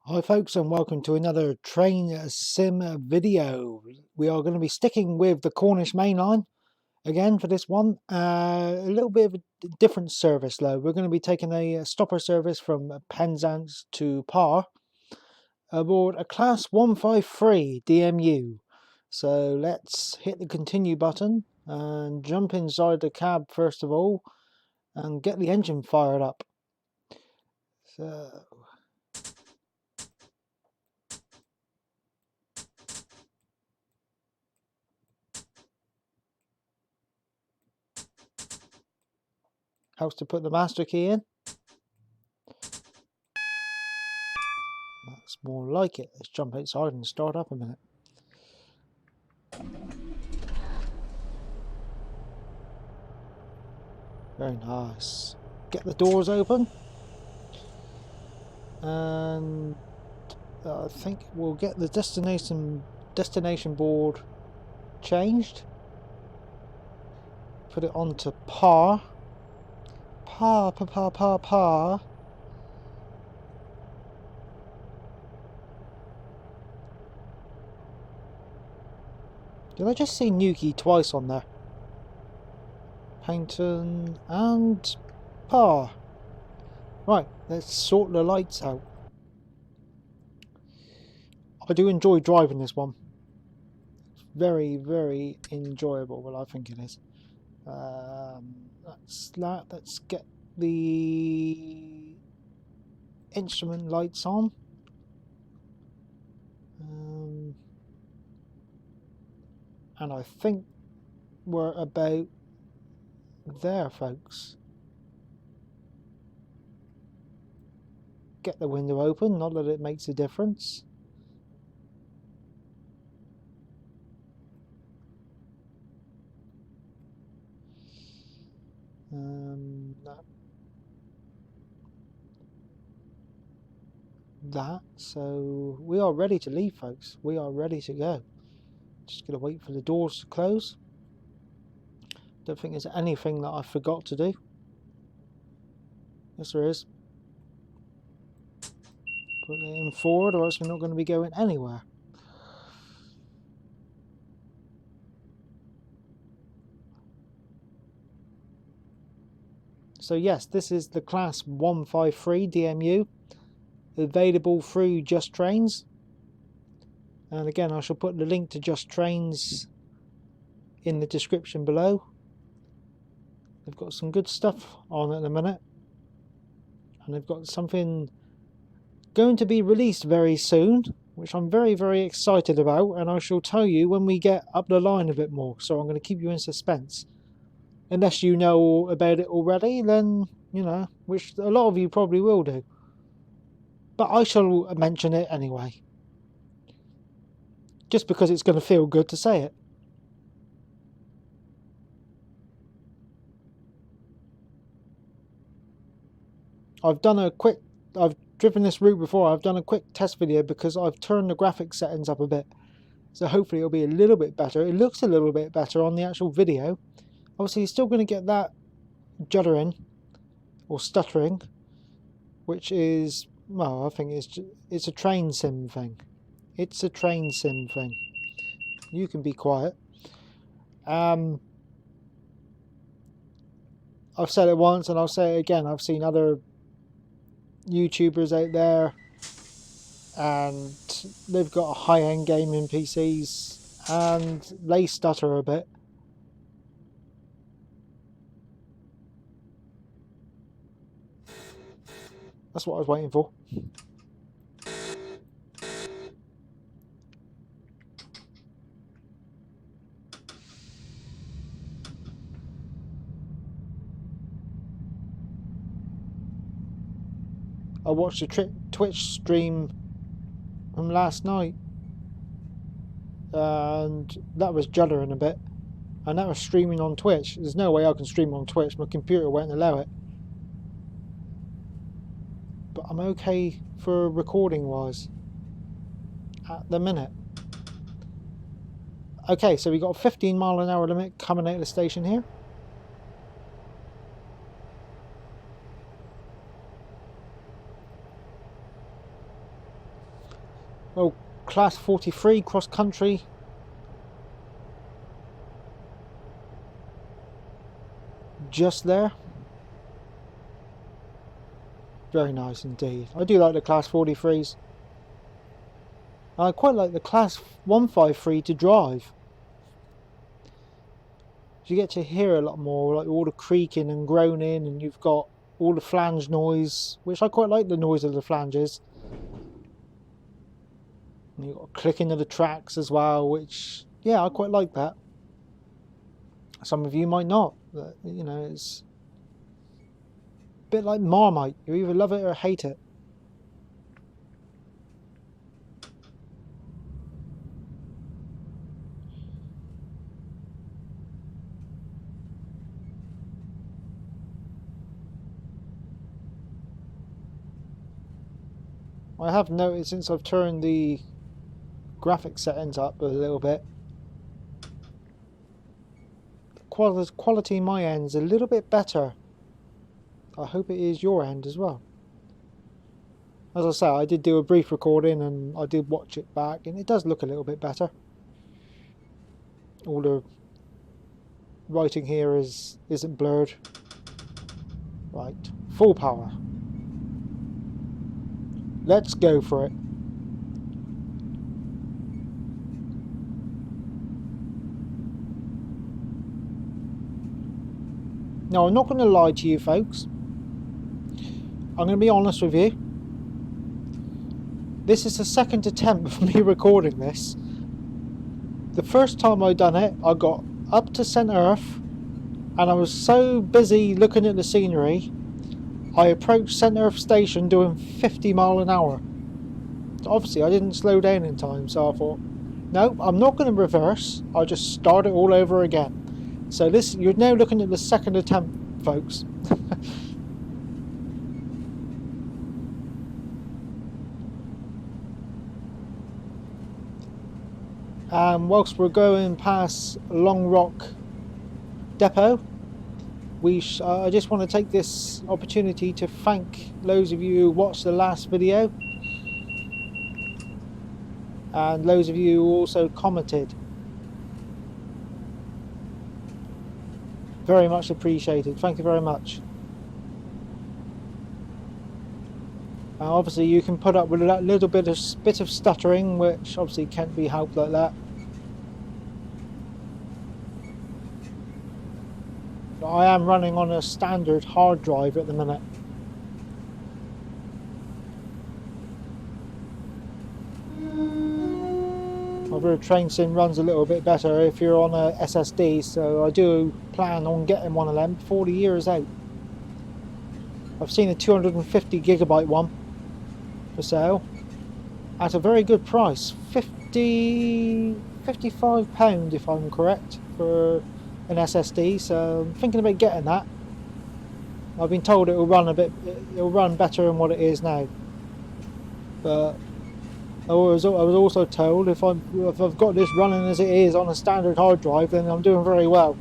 Hi folks, and welcome to another train sim video. We are going to be sticking with the Cornish Main Line again for this one. A little bit of a different service though. We're going to be taking a stopper service from Penzance to Par aboard a Class 153 DMU. So let's hit the continue button and jump inside the cab first of all and get the engine fired up. So helps to put the master key in. That's more like it. Let's jump outside and start up a minute. Very nice. Get the doors open. And I think we'll get the destination board changed. Put it onto par. Par. Did I just see Nuki twice on there? Paynton and par. Right, let's sort the lights out. I do enjoy driving this one. Very, very enjoyable. Well, I think it is. That's that. Let's get the instrument lights on. And I think we're about there, folks. Get the window open, not that it makes a difference. So we are ready to leave, folks. We are ready to go. Just gonna wait for the doors to close. Don't think there's anything that I forgot to do. Yes, there is. Put it in forward, or else we're not going to be going anywhere. So yes, this is the Class 153 DMU, available through Just Trains. And again, I shall put the link to Just Trains in the description below. They've got some good stuff on at the minute. And they've got something going to be released very soon, which I'm very, very excited about. And I shall tell you when we get up the line a bit more. So I'm going to keep you in suspense. Unless you know about it already, then, you know, which a lot of you probably will do. But I shall mention it anyway. Just because it's going to feel good to say it. I've driven this route before. I've done a quick test video because I've turned the graphics settings up a bit. So hopefully it'll be a little bit better. It looks a little bit better on the actual video. Obviously you're still going to get that juddering or stuttering, which is, well, I think it's a train sim thing. It's a train sim thing. You can be quiet. I've said it once and I'll say it again. I've seen other YouTubers out there and they've got a high-end gaming PCs and they stutter a bit. That's what I was waiting for. I watched a Twitch stream from last night and that was juddering a bit, and that was streaming on Twitch. There's no way I can stream on Twitch, my computer won't allow it, but I'm okay for recording wise at the minute. Okay, so we got a 15-mile-an-hour limit coming out of the station here. Class 43 cross country. Just there. Very nice indeed. I do like the Class 43s. I quite like the Class 153 to drive. You get to hear a lot more, like all the creaking and groaning, and you've got all the flange noise, which I quite like the noise of the flanges. And you've got clicking of the tracks as well, which, yeah, I quite like that. Some of you might not, but, you know, it's a bit like Marmite. You either love it or hate it. I have noticed since I've turned the graphic settings up a little bit, the quality in my end is a little bit better. I hope it is your end as well. As I say, I did do a brief recording and I did watch it back, and it does look a little bit better. All the writing here isn't blurred. Right, full power. Let's go for it. Now, I'm not going to lie to you folks. I'm going to be honest with you. This is the second attempt of me recording this. The first time I done it, I got up to Centre Earth, and I was so busy looking at the scenery, I approached Centre Earth Station doing 50 miles an hour. So obviously I didn't slow down in time, so I thought, no, I'm not going to reverse, I'll just start it all over again. So this, you're now looking at the second attempt, folks. And whilst we're going past Long Rock Depot, I just want to take this opportunity to thank those of you who watched the last video, and those of you who also commented. Very much appreciated. Thank you very much. Obviously you can put up with that little bit of stuttering, which obviously can't be helped like that. I am running on a standard hard drive at the minute. Although Train Sim runs a little bit better if you're on a SSD, so I do plan on getting one of them before the year is out. I've seen a 250 gigabyte one for sale at a very good price, £55 if I'm correct, for an SSD, so I'm thinking about getting that. I've been told it'll run better than what it is now, but I was also told if I've got this running as it is on a standard hard drive, then I'm doing very well.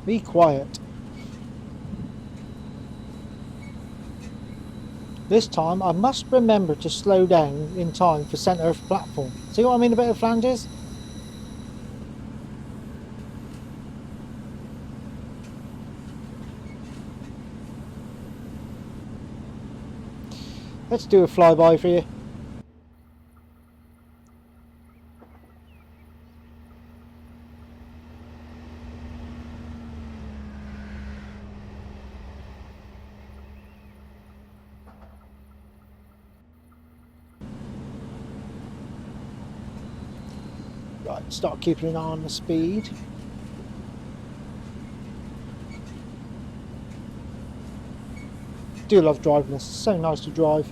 Be quiet. This time I must remember to slow down in time for Centre Earth platform. See what I mean about the flanges? Let's do a flyby for you. Right, start keeping an eye on the speed. Do love driving this, it's so nice to drive.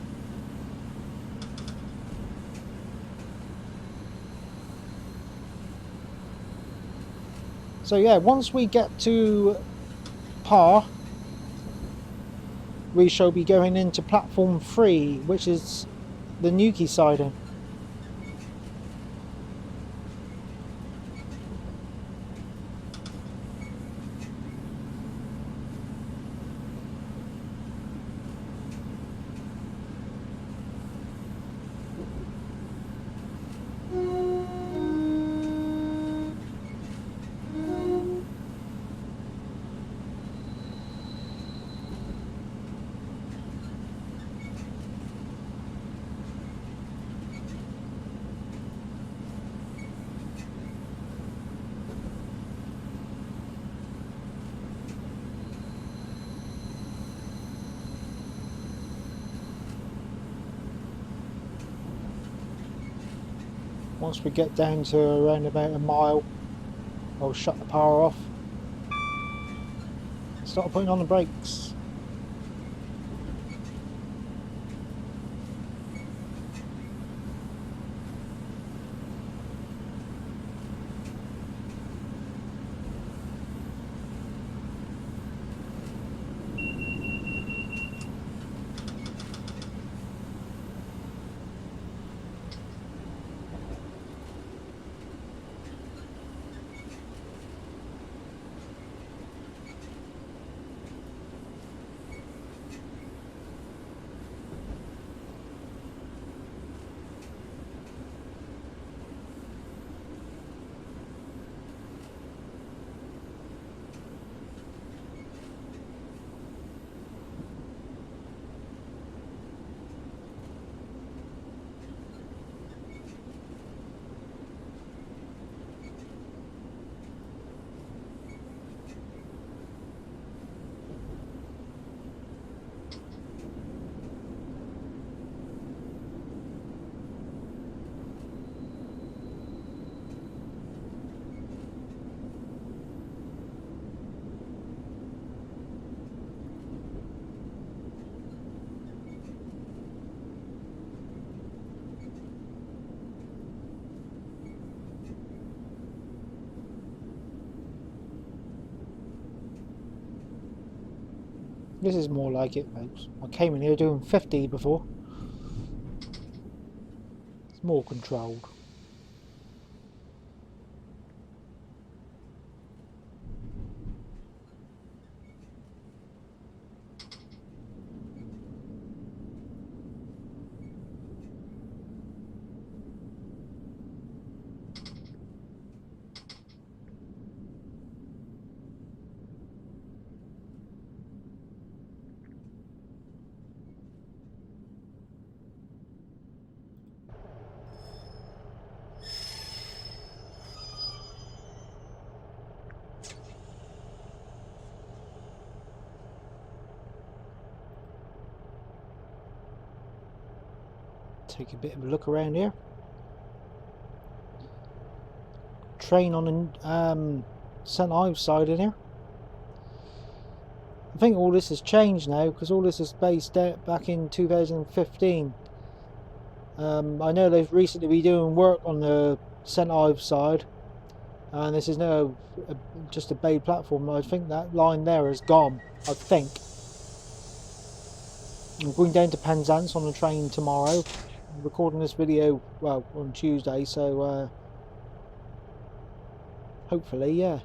So yeah, once we get to Par, we shall be going into platform 3, which is the Newquay siding. Once we get down to around about a mile, I'll shut the power off and start putting on the brakes. This is more like it, folks. I came in here doing 50 before. It's more controlled. Take a bit of a look around here. Train on the St Ives side in here. I think all this has changed now because all this is based out back in 2015. I know they've recently been doing work on the St Ives side, and this is now just a bay platform. I think that line there is gone. I think. I'm going down to Penzance on the train tomorrow. I'm recording this video, well, on Tuesday, so hopefully, yeah.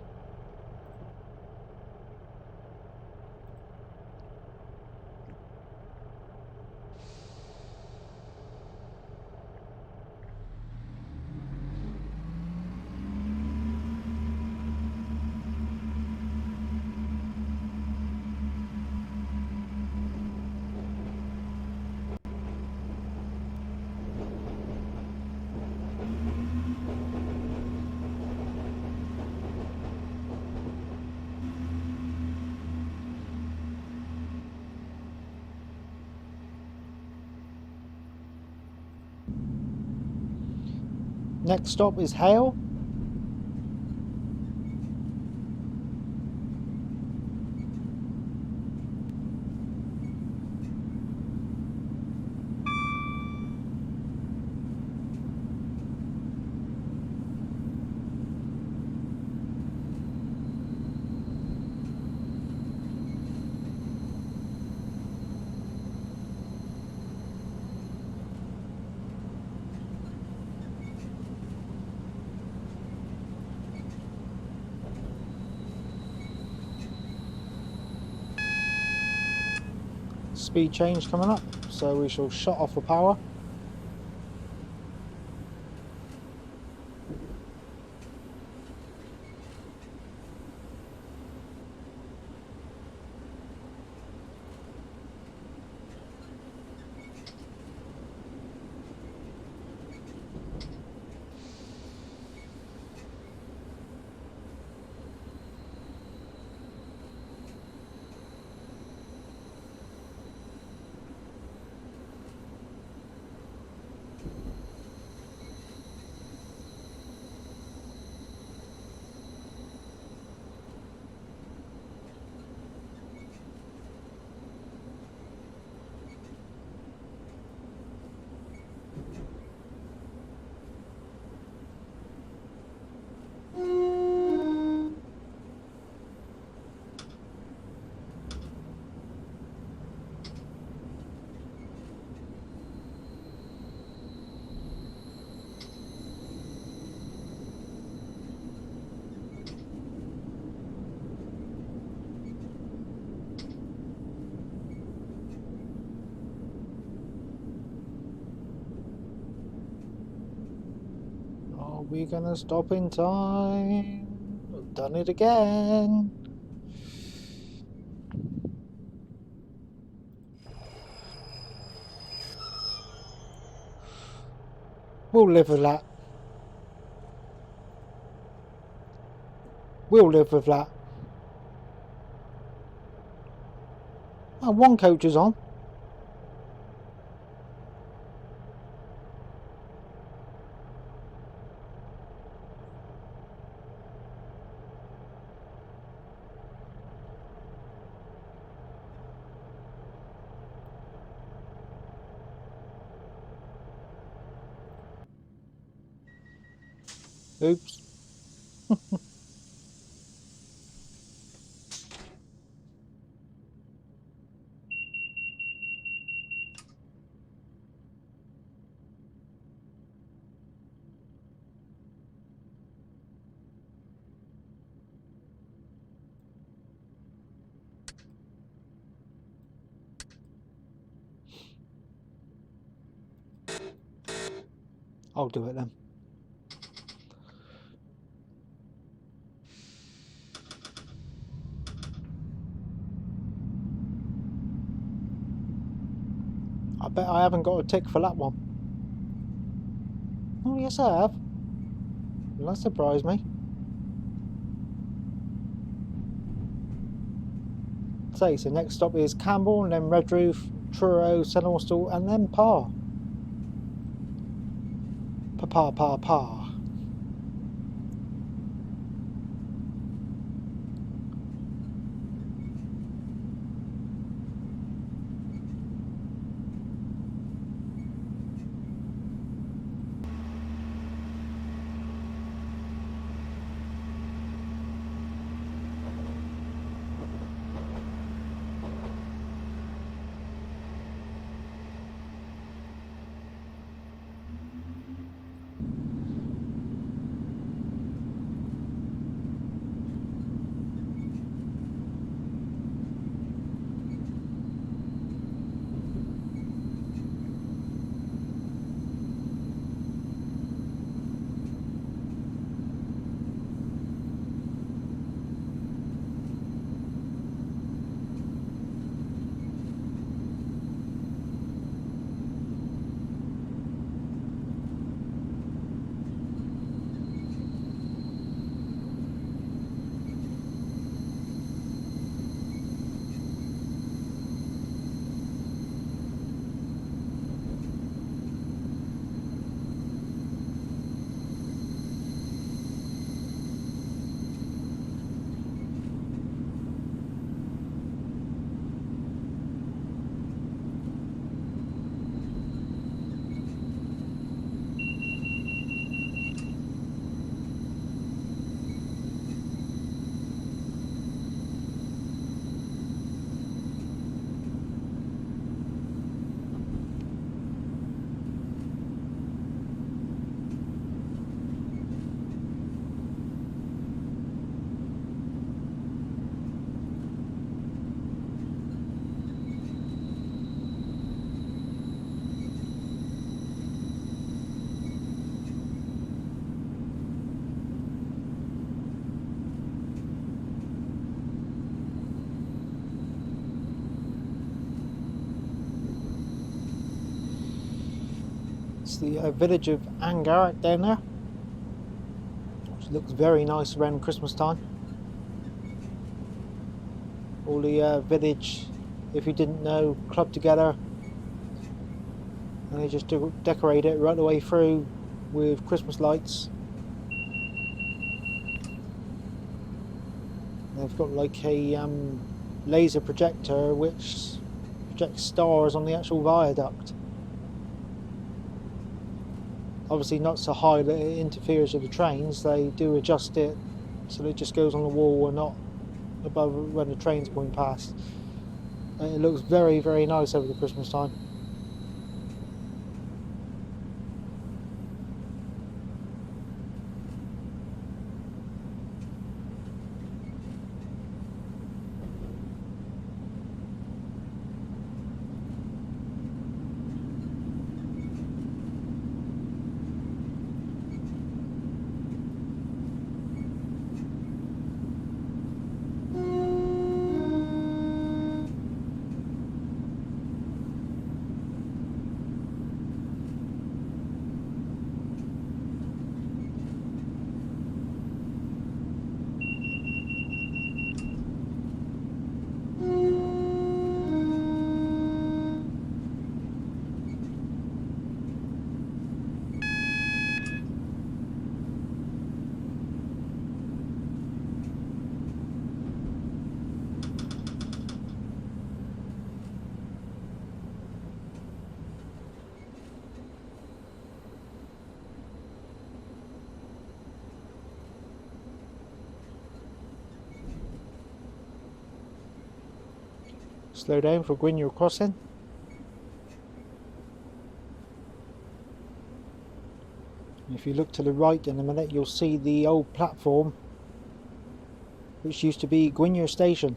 Next stop is Hale. Speed change coming up, so we shall shut off the power. we gonna stop in time? We've done it again. We'll live with that. We'll live with that. Oh, one coach is on. Oops. I'll do it then. I bet I haven't got a tick for that one. Oh, yes I have. Well, that surprised me. So next stop is Campbell, and then Redroof, Truro, Senostal, and then Parr. Pa. It's the village of Angarek down there, which looks very nice around Christmas time. All the village, if you didn't know, club together, and they just decorate it right the way through with Christmas lights. They've got like a laser projector which projects stars on the actual viaduct. Obviously not so high that it interferes with the trains. They do adjust it so that it just goes on the wall and not above when the train's going past. It looks very, very nice over the Christmas time. Slow down for Gwynure crossing. If you look to the right in a minute, you'll see the old platform which used to be Gwynure Station.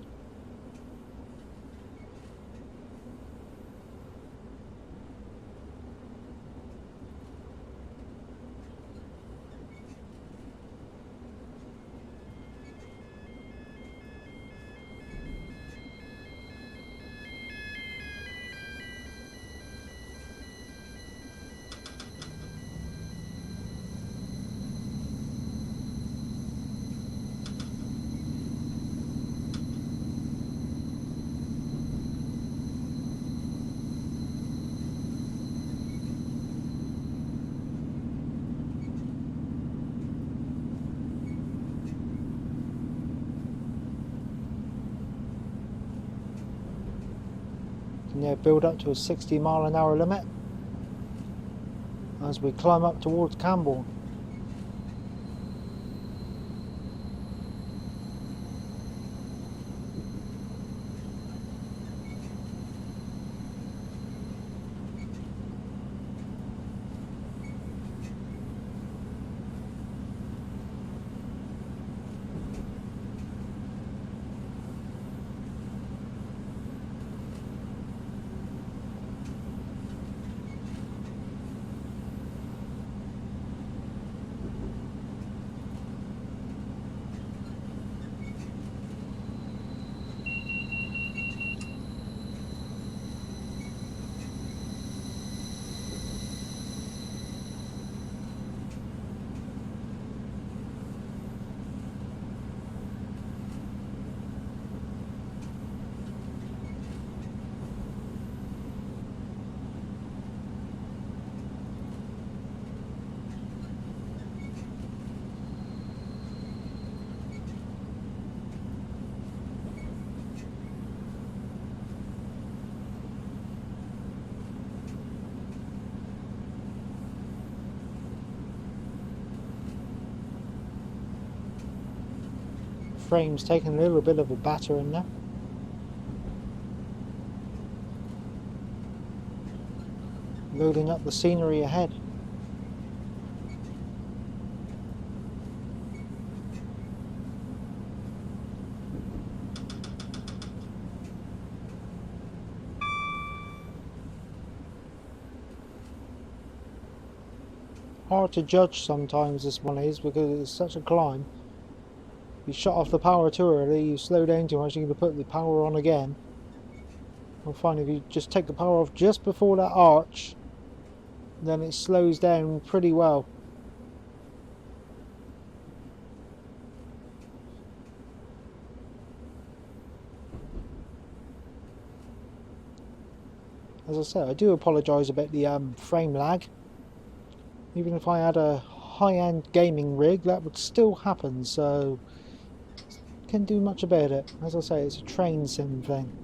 And now build up to a 60-mile-an-hour limit as we climb up towards Camborne. Frame's taking a little bit of a batter in there. Loading up the scenery ahead. Hard to judge sometimes this one is because it's such a climb. You shut off the power too early, you slow down too much, you're going to put the power on again. You'll find if you just take the power off just before that arch, then it slows down pretty well. As I said, I do apologise about the frame lag. Even if I had a high-end gaming rig, that would still happen, so can't do much about it. As I say, it's a train sim thing.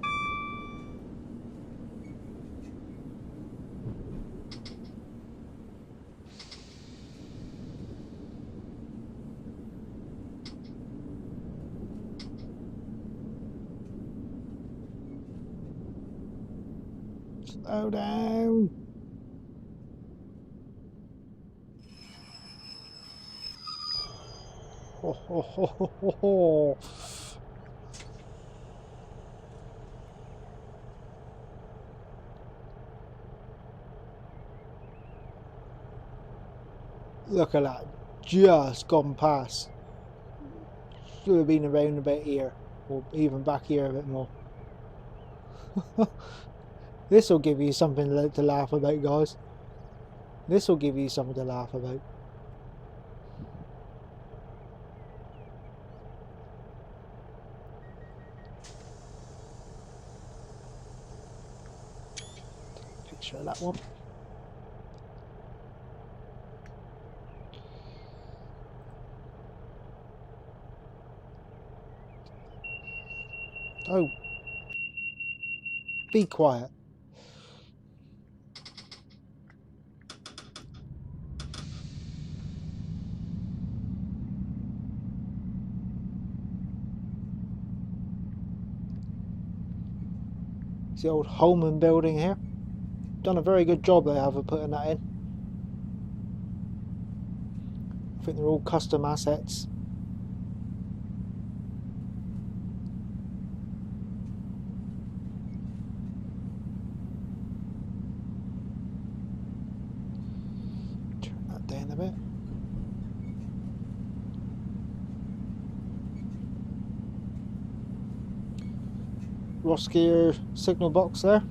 Slow down. Ho, ho, ho, ho, ho, ho. Look at that, just gone past. Should have been around a bit here, or even back here a bit more. This will give you something to laugh about, guys. This will give you something to laugh about. Picture of that one. Oh, be quiet. It's the old Holman building here. Done a very good job they have of putting that in. I think they're all custom assets. Turn that down a bit. Roskier signal box there.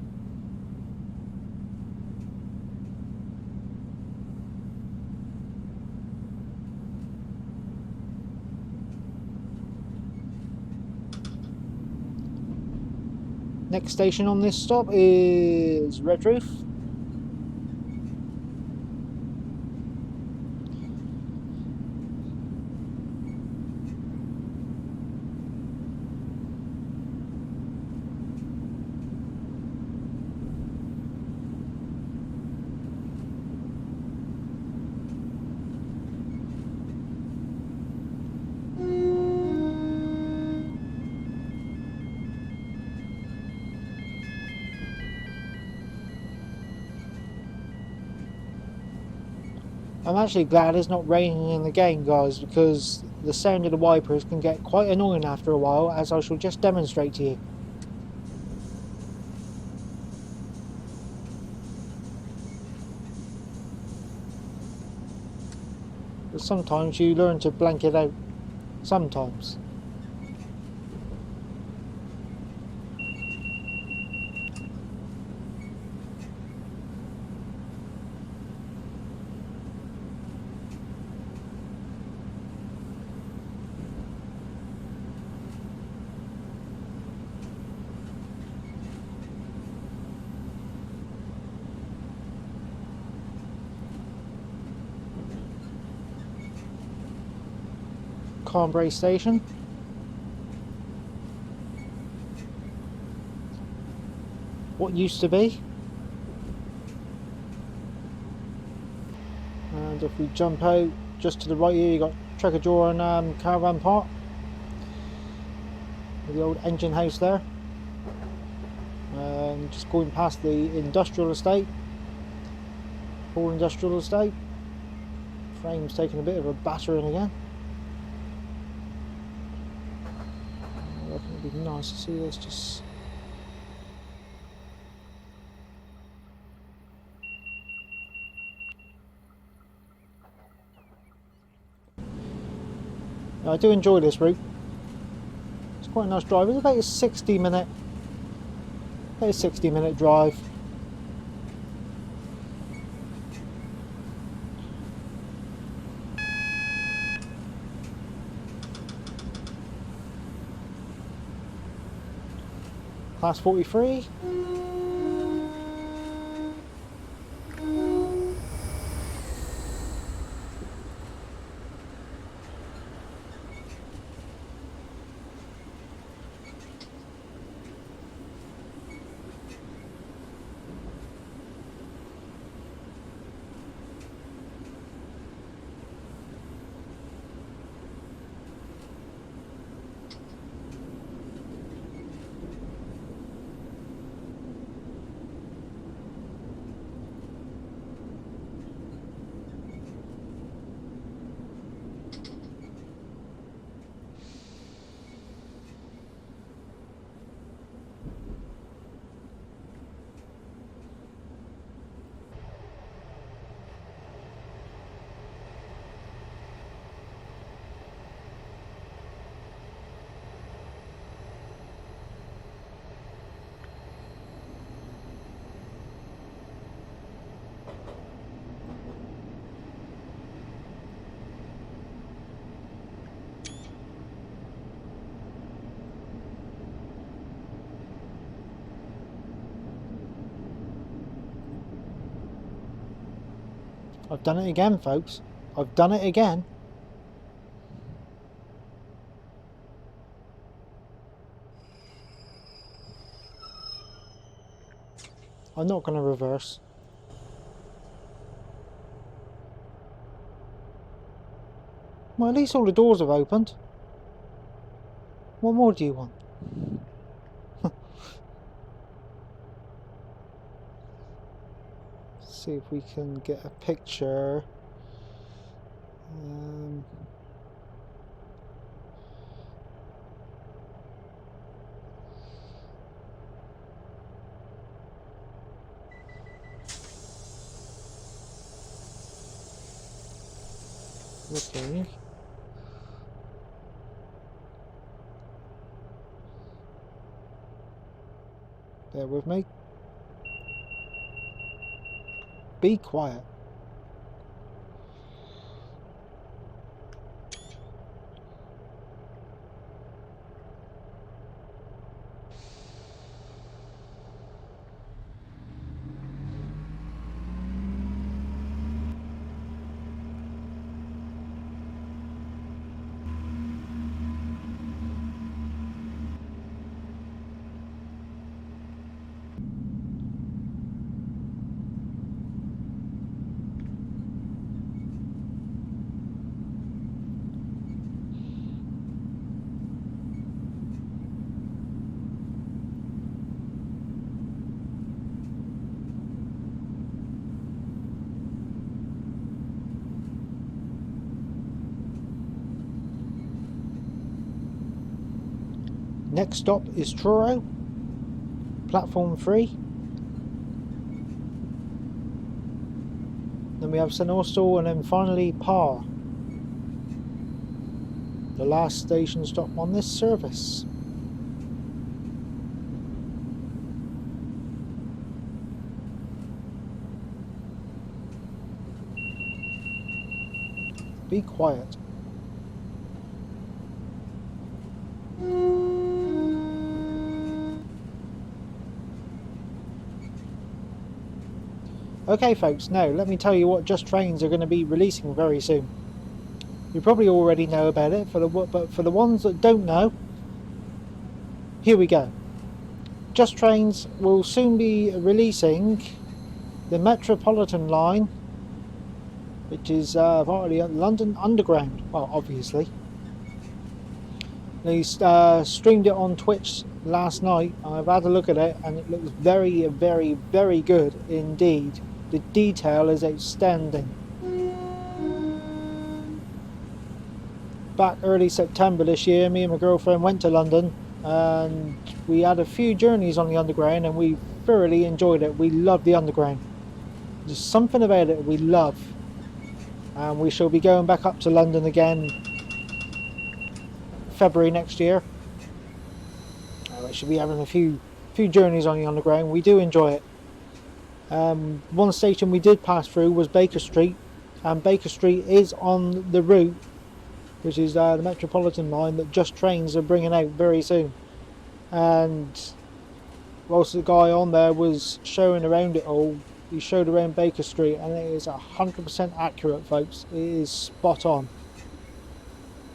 Next station on this stop is Redroof. I'm actually glad it's not raining in the game, guys, because the sound of the wipers can get quite annoying after a while, as I shall just demonstrate to you. But sometimes you learn to blank it out. Sometimes. Cambrai station. What used to be. And if we jump out just to the right here, you got Trecajour and Caravan Park. With the old engine house there. And just going past the industrial estate. Full industrial estate. Frame's taking a bit of a battering again. I reckon it'd be nice to see this just... I do enjoy this route. It's quite a nice drive. It's about a 60-minute drive. Class 43. I've done it again, folks. I've done it again. I'm not going to reverse. Well, at least all the doors have opened. What more do you want? see if we can get a picture. Okay. Bear with me. Be quiet. Next stop is Truro, platform 3. Then we have St Austell, and then finally Parr, the last station stop on this service. Be quiet. Okay folks, now let me tell you what Just Trains are going to be releasing very soon. You probably already know about it, but for the ones that don't know, here we go. Just Trains will soon be releasing the Metropolitan line, which is part of the London Underground. Well, obviously. They streamed it on Twitch last night. I've had a look at it, and it looks very, very, very good indeed. The detail is outstanding. Back early September this year, me and my girlfriend went to London, and we had a few journeys on the Underground, and we thoroughly enjoyed it. We love the Underground. There's something about it we love, and we shall be going back up to London again February next year. We should be having a few journeys on the Underground. We do enjoy it. One station we did pass through was Baker Street, and Baker Street is on the route, which is the Metropolitan line that Just Trains are bringing out very soon. And whilst the guy on there was showing around it all, he showed around Baker Street, and it is 100% accurate, folks. It is spot on.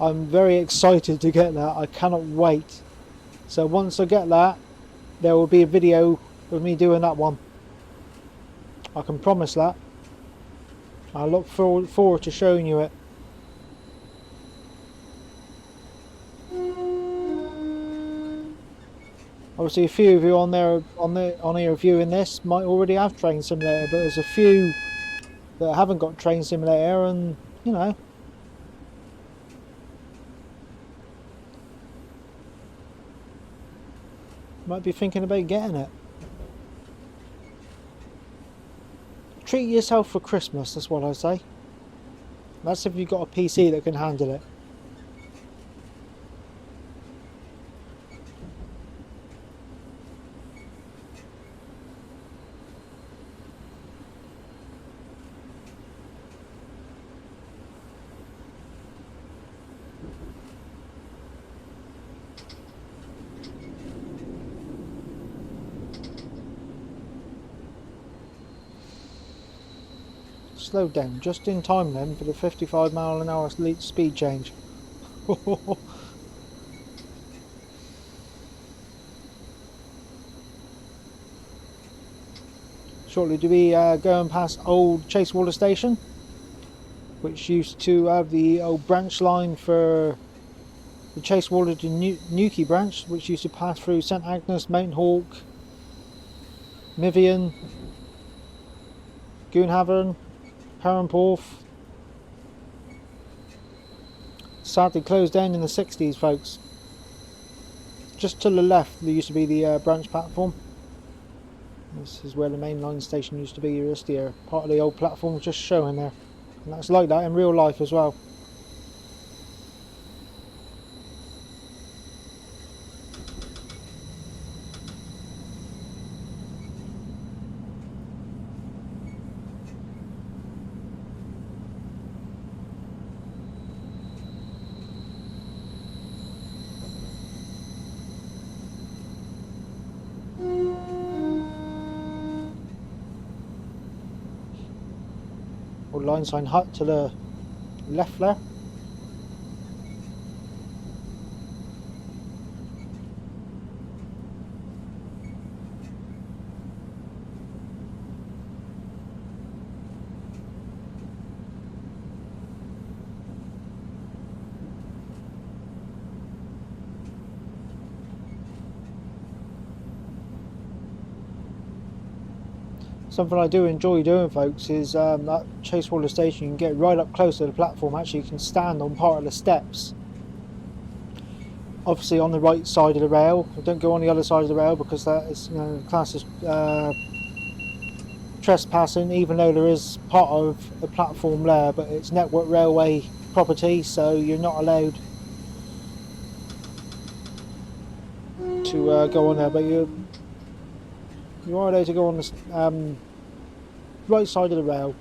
I'm very excited to get that. I cannot wait. So once I get that, there will be a video of me doing that one. I can promise that. I look forward to showing you it. Obviously, a few of you on here viewing this might already have Train Simulator, but there's a few that haven't got Train Simulator, and you know, might be thinking about getting it. Treat yourself for Christmas, that's what I say. That's if you've got a PC that can handle it. Slowed down just in time then for the 55 mph speed change. Shortly to be going past old Chasewater Station, which used to have the old branch line for the Chasewater to Newquay branch, which used to pass through St Agnes, Mount Hawke, Mivian, Goonhaven, Perranporth. Sadly closed down in the 60s, folks. Just to the left there used to be the branch platform. This is where the main line station used to be. Just here, part of the old platform was just showing there. And that's like that in real life as well. Old line sign hut to the left there. Something I do enjoy doing, folks, is that Chasewater station. You can get right up close to the platform. Actually, you can stand on part of the steps. Obviously, on the right side of the rail. Don't go on the other side of the rail because that is, you know, classed as trespassing. Even though there is part of a platform there, but it's Network Railway property, so you're not allowed to go on there. But you are allowed to go on the right side of the rail.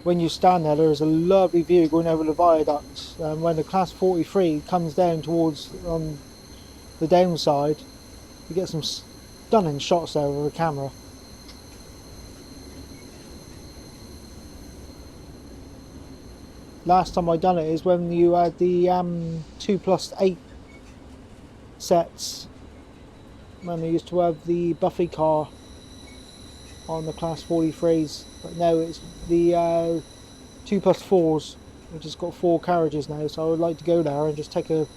When you stand there, there is a lovely view going over the viaduct. When the Class 43 comes down towards the downside, you get some stunning shots there with a camera. Last time I done it is when you had the 2+8 sets, when they used to have the Buffy car on the Class 43s, but now it's the 2+4s, which has got 4 carriages now. So I would like to go there and just take a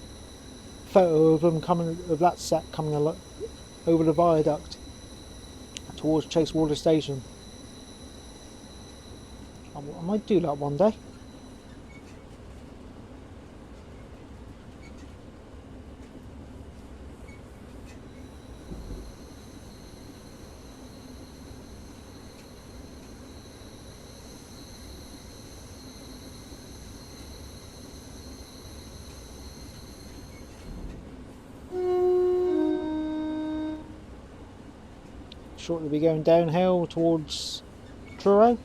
photo of them coming, of that set coming over the viaduct towards Chasewater station. I might do that one day. Shortly be going downhill towards Truro.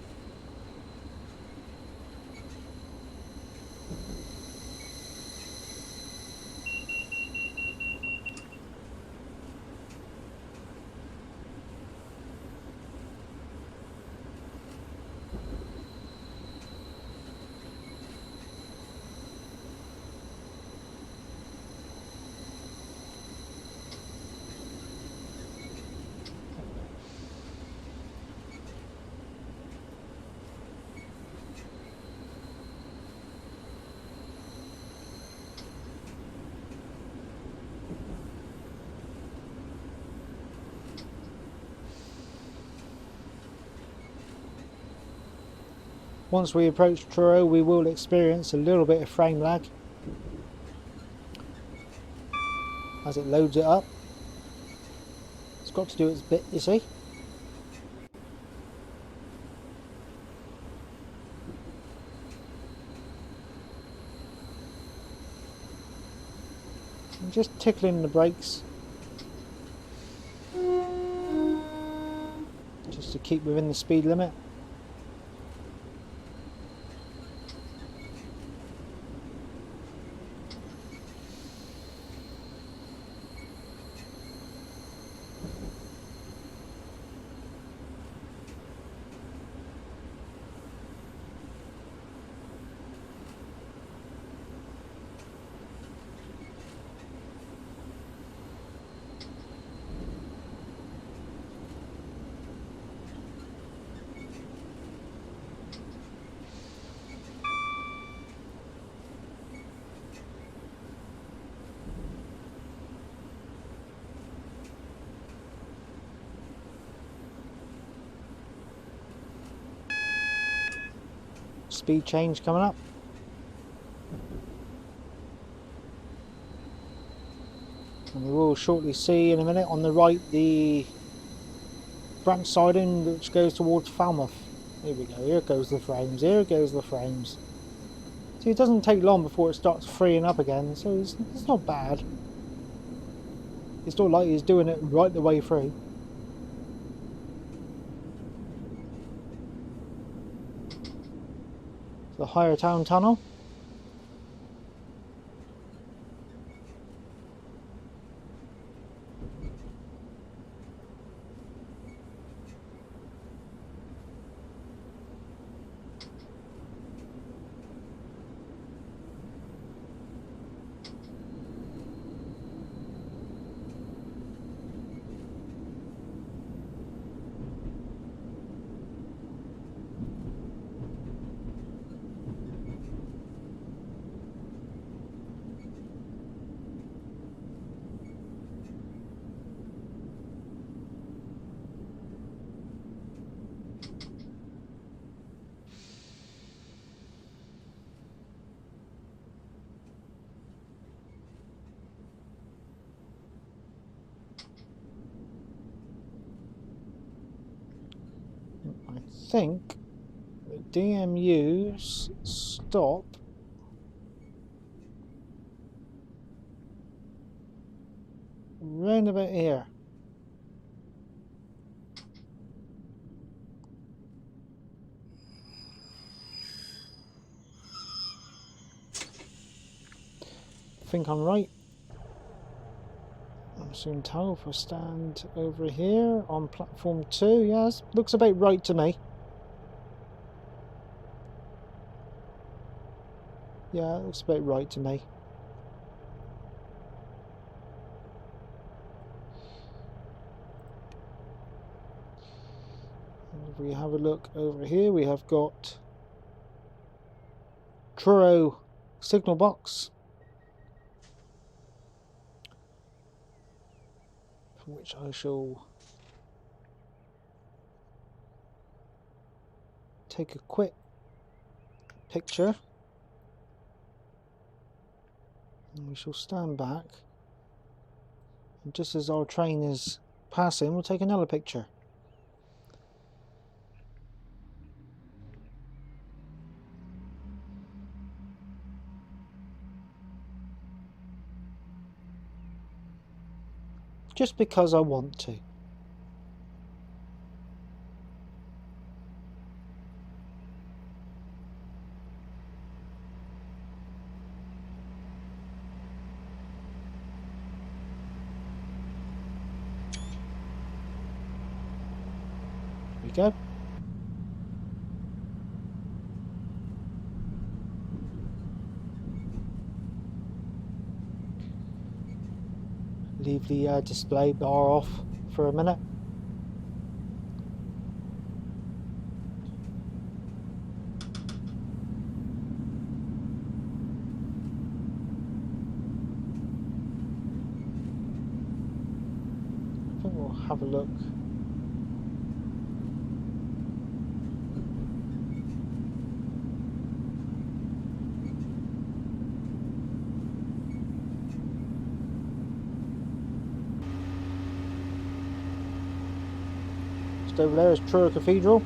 Once we approach Truro, we will experience a little bit of frame lag as it loads it up. It's got to do its bit, you see. I'm just tickling the brakes just to keep within the speed limit. speed change coming up. And we will shortly see in a minute on the right the branch siding which goes towards Falmouth. Here we go, here goes the frames, here goes the frames. See, it doesn't take long before it starts freeing up again, so it's not bad. It's not like he's doing it right the way through. The Higher Town Tunnel. I think the DMUs stop round about here. I think I'm right. I'm soon told if I stand over here on platform 2. Yes, looks about right to me. Yeah, it looks about right to me. And if we have a look over here, we have got Truro signal box, from which I shall take a quick picture. And we shall stand back, and just as our train is passing, we'll take another picture. Just because I want to. Here we go. Leave the display bar off for a minute. I think we'll have a look. Just over there is Truro Cathedral.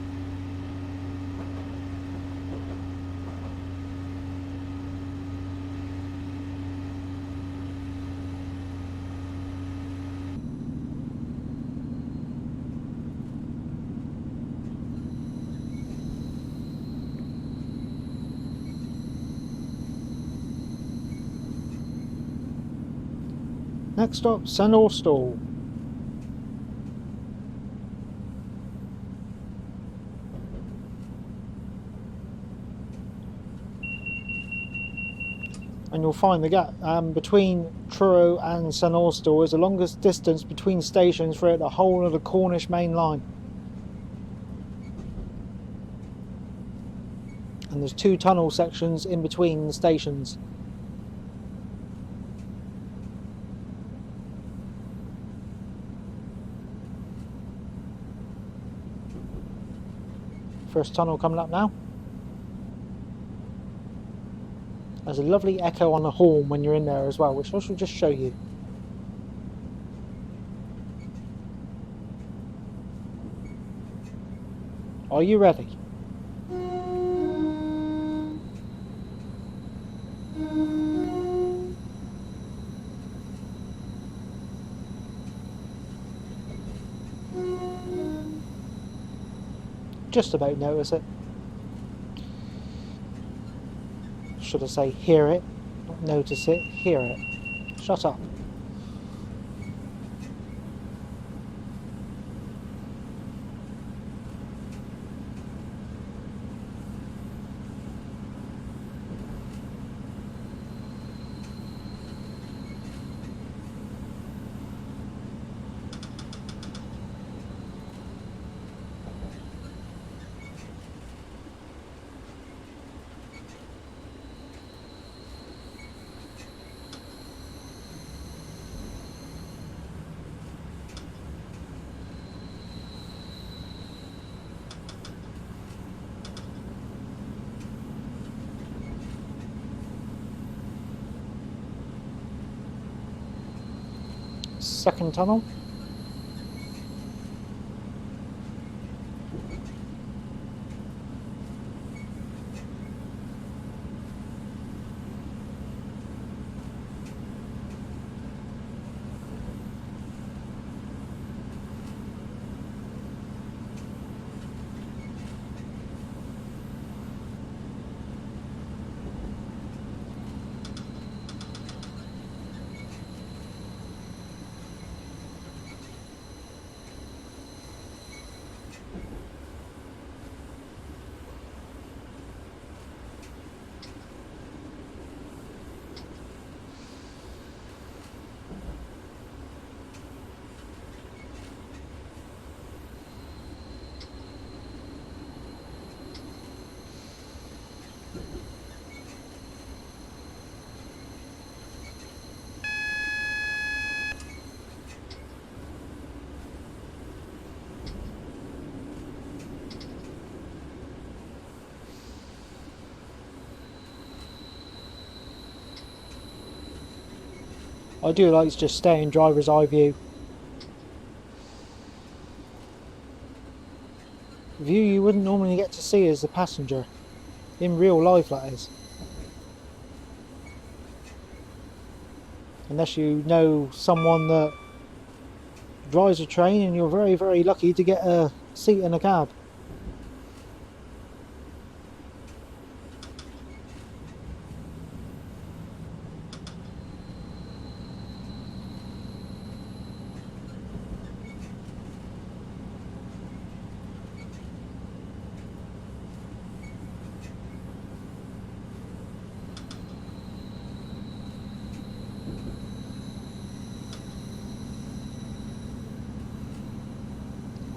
Next stop, Sandhurst. And you'll find the gap between Truro and Sandhurst is the longest distance between stations throughout the whole of the Cornish main line. And there's 2 tunnel sections in between the stations. First tunnel coming up now. There's a lovely echo on the horn when you're in there as well, which I shall just show you. Are you ready? Just about notice it. Should I say hear it? Not notice it, hear it. Shut up. Second tunnel. I do like to just stay in driver's eye view. View you wouldn't normally get to see as a passenger. In real life, that is. Unless you know someone that drives a train and you're very, very lucky to get a seat in a cab.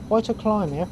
Quite a climb here.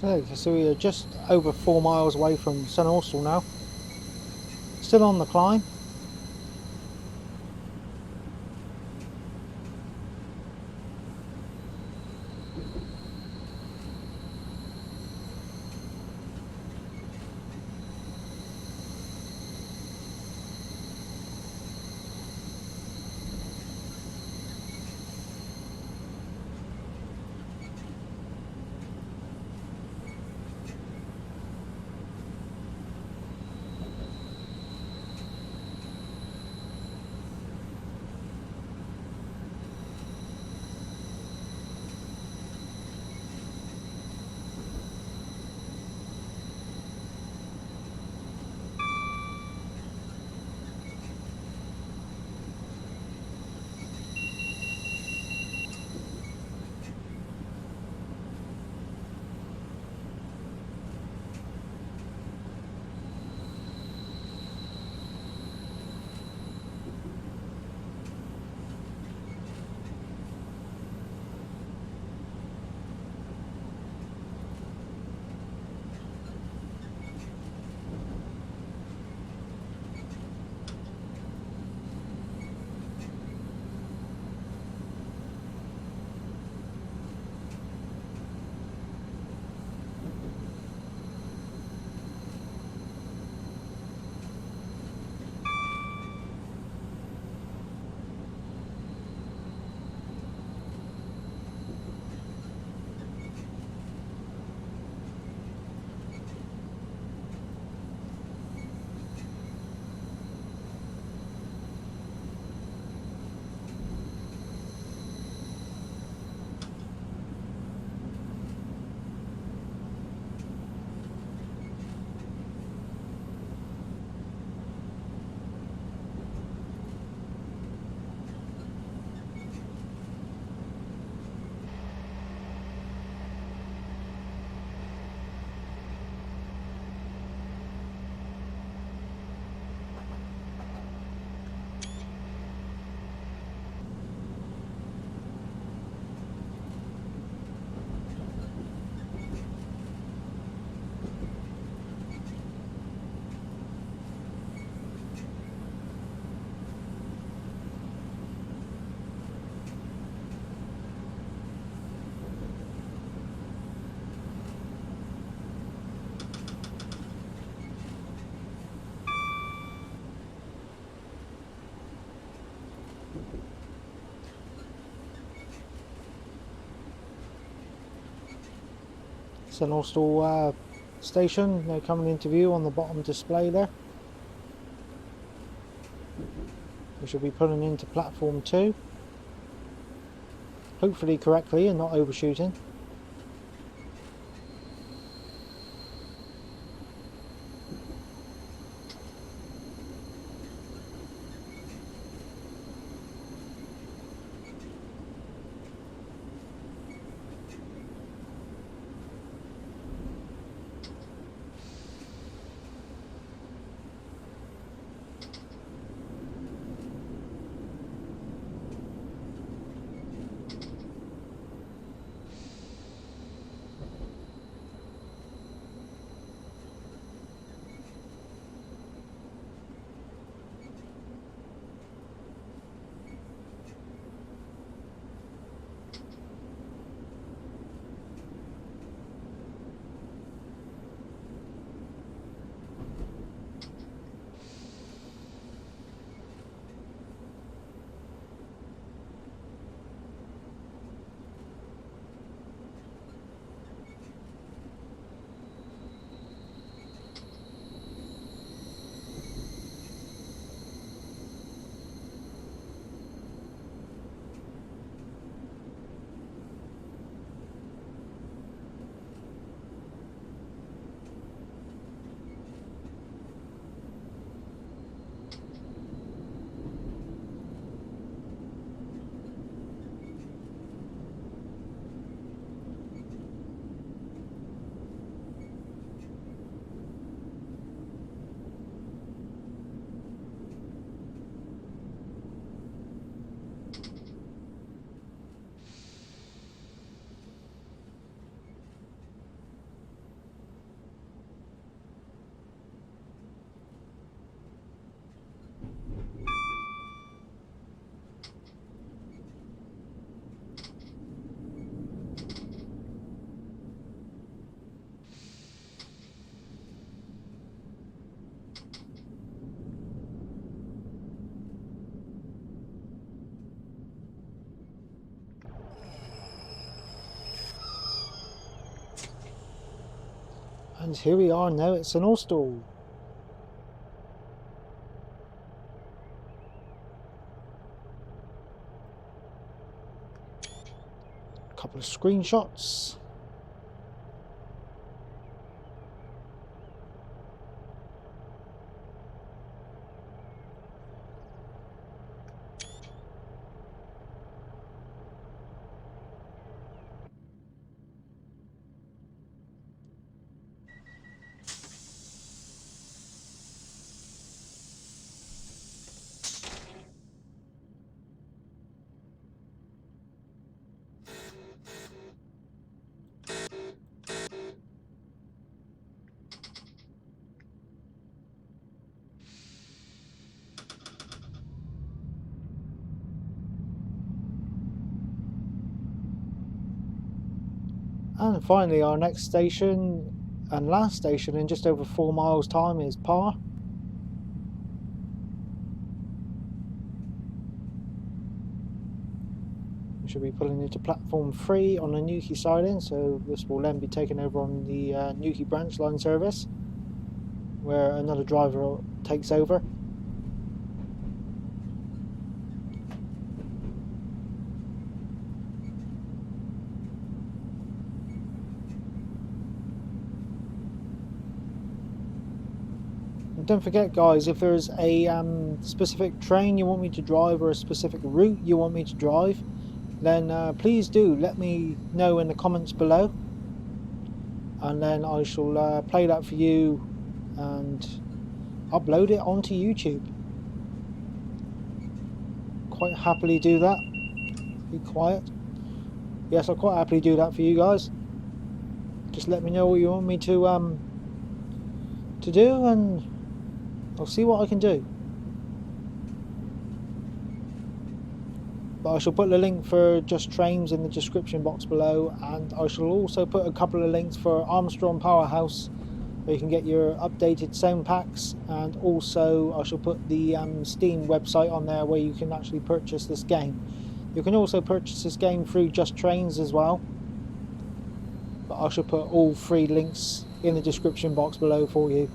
Okay, so we are just over 4 miles away from St Austell now. Still on the climb. St Austell station, they're coming into view on the bottom display there. We should be pulling into platform 2, hopefully correctly and not overshooting. And here we are now, it's an all-stall. Couple of screenshots. And finally, our next station and last station in just over 4 miles time is Par. We should be pulling into platform 3 on the Newquay siding, so this will then be taken over on the Newquay branch line service, where another driver takes over. And don't forget guys, if there's a specific train you want me to drive or a specific route you want me to drive, then please do let me know in the comments below, and then I shall play that for you and upload it onto YouTube. Quite happily do that. Be quiet. Yes, I'll quite happily do that for you guys. Just let me know what you want me to do, and I'll see what I can do. But I shall put the link for Just Trains in the description box below, and I shall also put a couple of links for Armstrong Powerhouse, where you can get your updated sound packs, and also I shall put the Steam website on there where you can actually purchase this game. You can also purchase this game through Just Trains as well, but I shall put all 3 links in the description box below for you.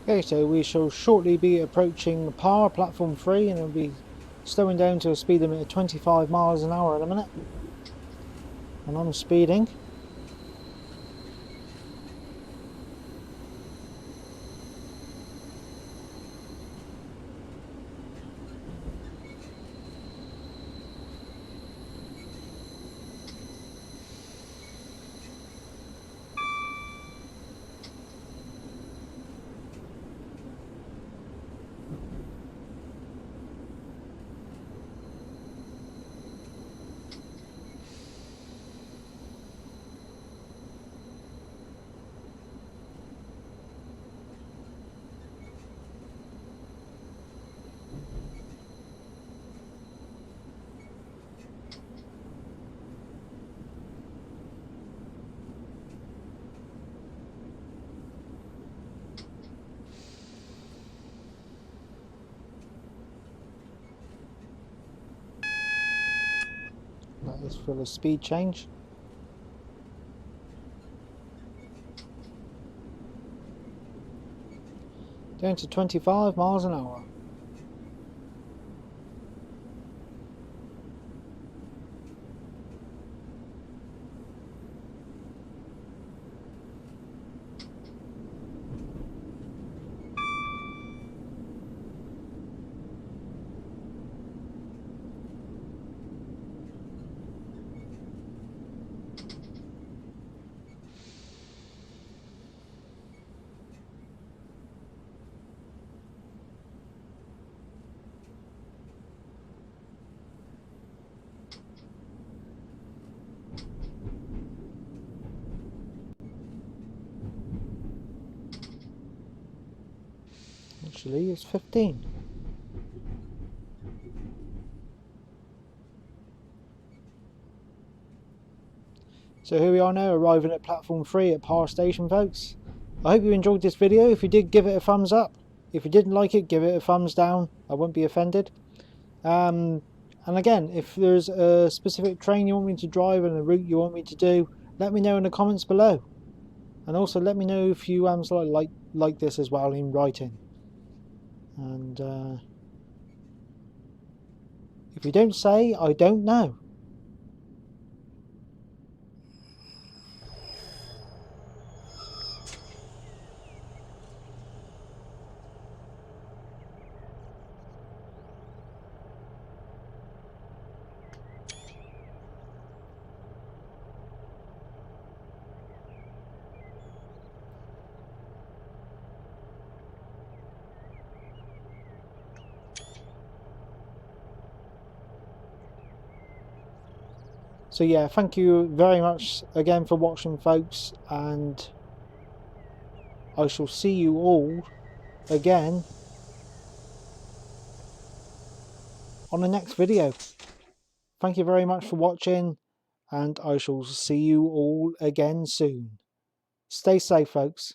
Okay, so we shall shortly be approaching Par, platform 3, and it'll be slowing down to a speed limit of 25 miles an hour in a minute. And I'm speeding. That is for the speed change. Down to 25 miles an hour. Actually, it's 15. So here we are now, arriving at platform 3 at Par Station, folks. I hope you enjoyed this video. If you did, give it a thumbs up. If you didn't like it, give it a thumbs down. I won't be offended. And again, if there's a specific train you want me to drive and a route you want me to do, let me know in the comments below. And also let me know if you like this as well in writing. And if you don't say, I don't know. So yeah, thank you very much again for watching, folks, and I shall see you all again on the next video. Thank you very much for watching, and I shall see you all again soon. Stay safe, folks.